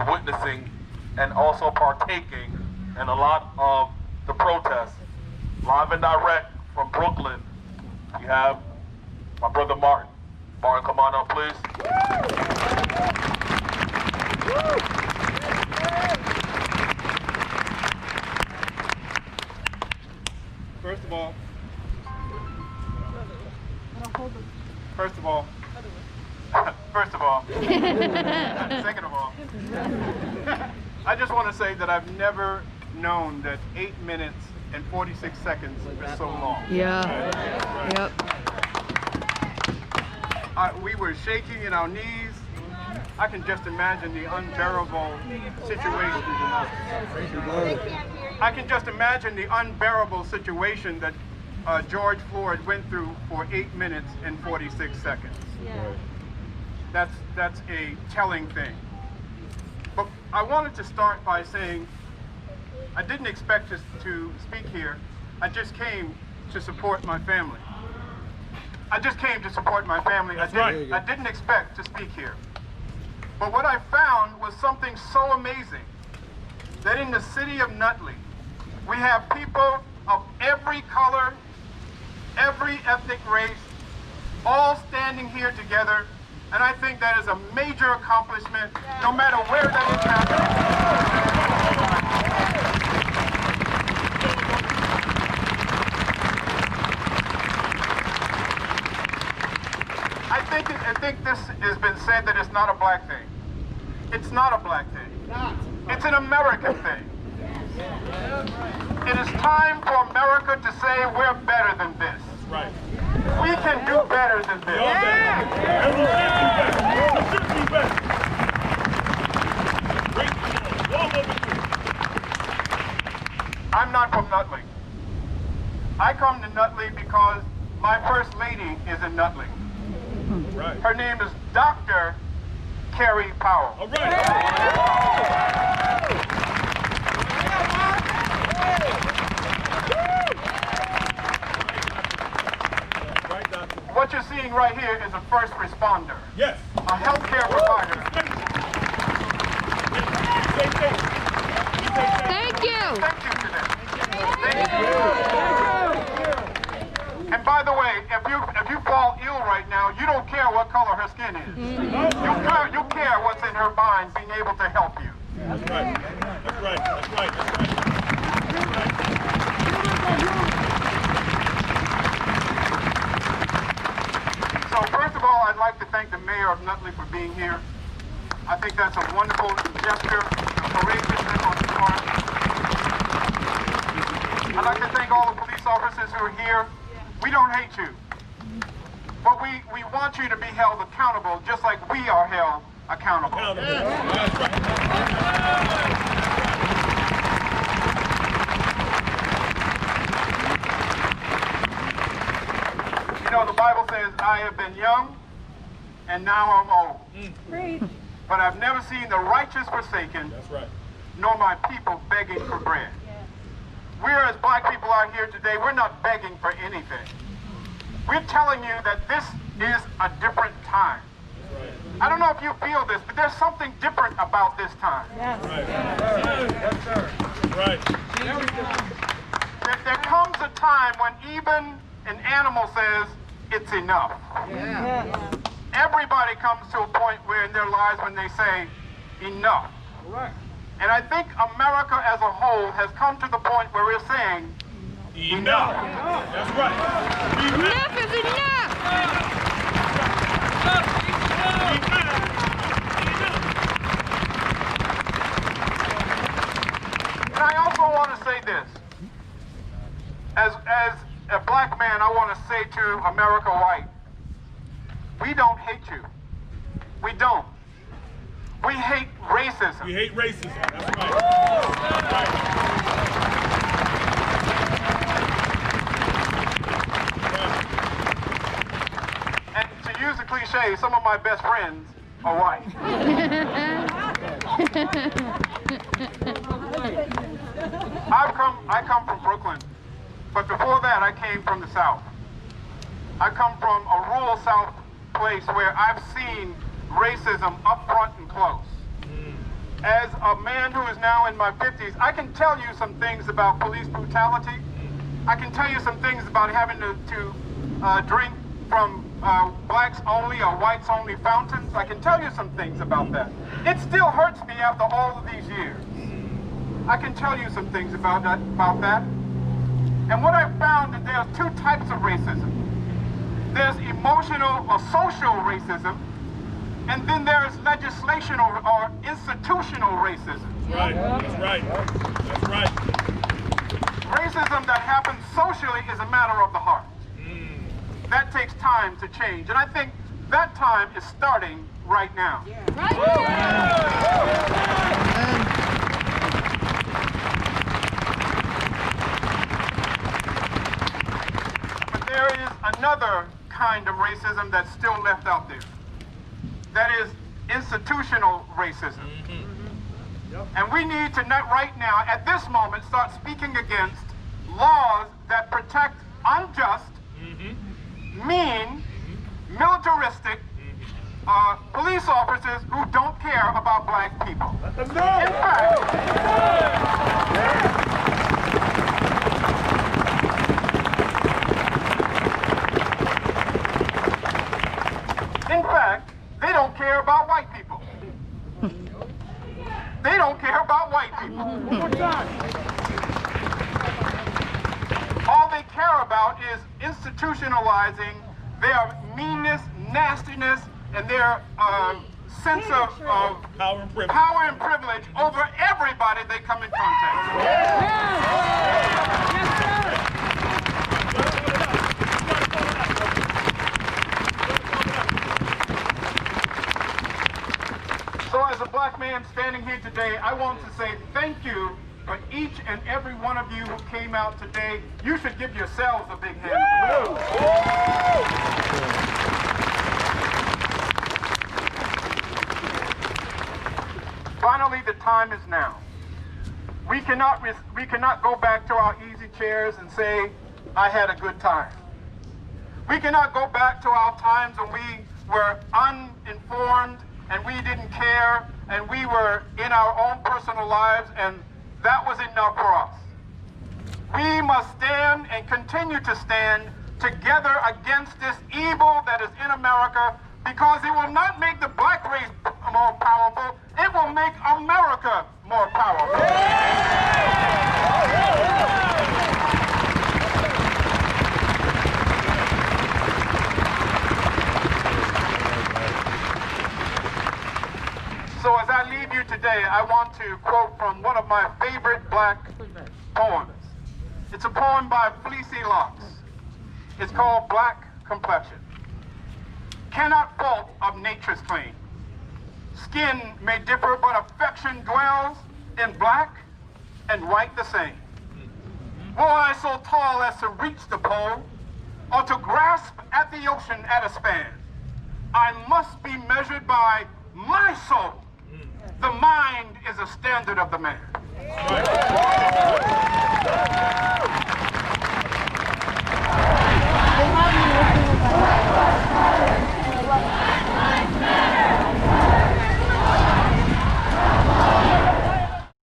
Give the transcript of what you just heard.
been witnessing and also partaking in a lot of the protests. Live and direct from Brooklyn, we have my brother Martin. Martin, come on up, please. First of all, second of all, I just want to say that I've never known that 8 minutes and 46 seconds is so long. Yeah. Yep. We were shaking in our knees. I can just imagine the unbearable situation. I can just imagine the unbearable situation that George Floyd went through for 8 minutes and 46 seconds. Yeah. That's a telling thing. But I wanted to start by saying I didn't expect to speak here. I just came to support my family. I didn't expect to speak here. But what I found was something so amazing, that in the city of Nutley, we have people of every color, every ethnic race, all standing here together, and I think that is a major accomplishment, no matter where that is happening. I think this has been said that it's not a black thing. It's not a black thing. It's an American thing. It is time for America to say we're better than this. Right. We can do better than this. I'm not from Nutley. I come to Nutley because my first lady is in Nutley. Right. Her name is Dr. Carrie Powell. All right. What you're seeing right here is a first responder. Yes. A healthcare provider. Thank you. Thank you today. Thank you. And by the way, if you fall ill right now, you don't care what color her skin is. You care what's in her mind, being able to help you. That's right. That's right. That's right. That's right. So first of all, I'd like to thank the mayor of Nutley for being here. I think that's a wonderful gesture, courageousness on his part. I'd like to thank all the police officers who are here. We don't hate you, but we want you to be held accountable just like we are held accountable. You know, the Bible says, I have been young, and now I'm old. Great. But I've never seen the righteous forsaken, that's right, nor my people begging for bread. We're, as black people out here today, we're not begging for anything. We're telling you that this is a different time. I don't know if you feel this, but there's something different about this time. Yes. Right. Yes, sir. Right. There comes a time when even an animal says, it's enough. Yeah. Everybody comes to a point where in their lives when they say, enough. Correct. And I think America as a whole has come to the point where we're saying, enough. That's right. Enough is enough. And I also want to say this. As a black man, I want to say to America White, we don't hate you. We don't. We hate racism. We hate racism. That's right. That's right. And to use a cliche, some of my best friends are white. I come from Brooklyn, but before that I came from the South. I come from a rural South place where I've seen racism up front and close. as a man who is now in my 50s, I can tell you some things about police brutality. I can tell you some things about having to drink from blacks only or whites only fountains. I can tell you some things about that. It still hurts me after all of these years. I can tell you some things about that. And what I've found is there's two types of racism. There's emotional or social racism, and then there's legislational or institutional racism. That's right. That's right. That's right. Racism that happens socially is a matter of the heart. That takes time to change, and I think that time is starting right now. Right But there is another kind of racism that's still left out there. That is institutional racism. And we need to, right now, at this moment, start speaking against laws that protect unjust, mean, militaristic police officers who don't care about black people. In fact, they don't care about white people. They don't care about white people. All they care about is institutionalizing their meanness, nastiness, and their sense of power and privilege over everybody they come in contact with. So as a black man standing here today, I want to say thank you for each and every one of you who came out today. You should give yourselves a big hand. Finally, the time is now. We cannot go back to our easy chairs and say, I had a good time. We cannot go back to our times when we were uninformed and we didn't care and we were in our own personal lives and that was enough for us. We must stand and continue to stand together against this evil that is in America, because it will not make the black race more powerful, it will make America more powerful. So as I leave you today, I want to quote from one of my favorite black poems. It's a poem by Fleecy Locks. It's called Black Complexion. Cannot fault of nature's claim. Skin may differ, but affection dwells in black and white the same. Were I so tall as to reach the pole, or to grasp at the ocean at a span, I must be measured by my soul. The mind is a standard of the man.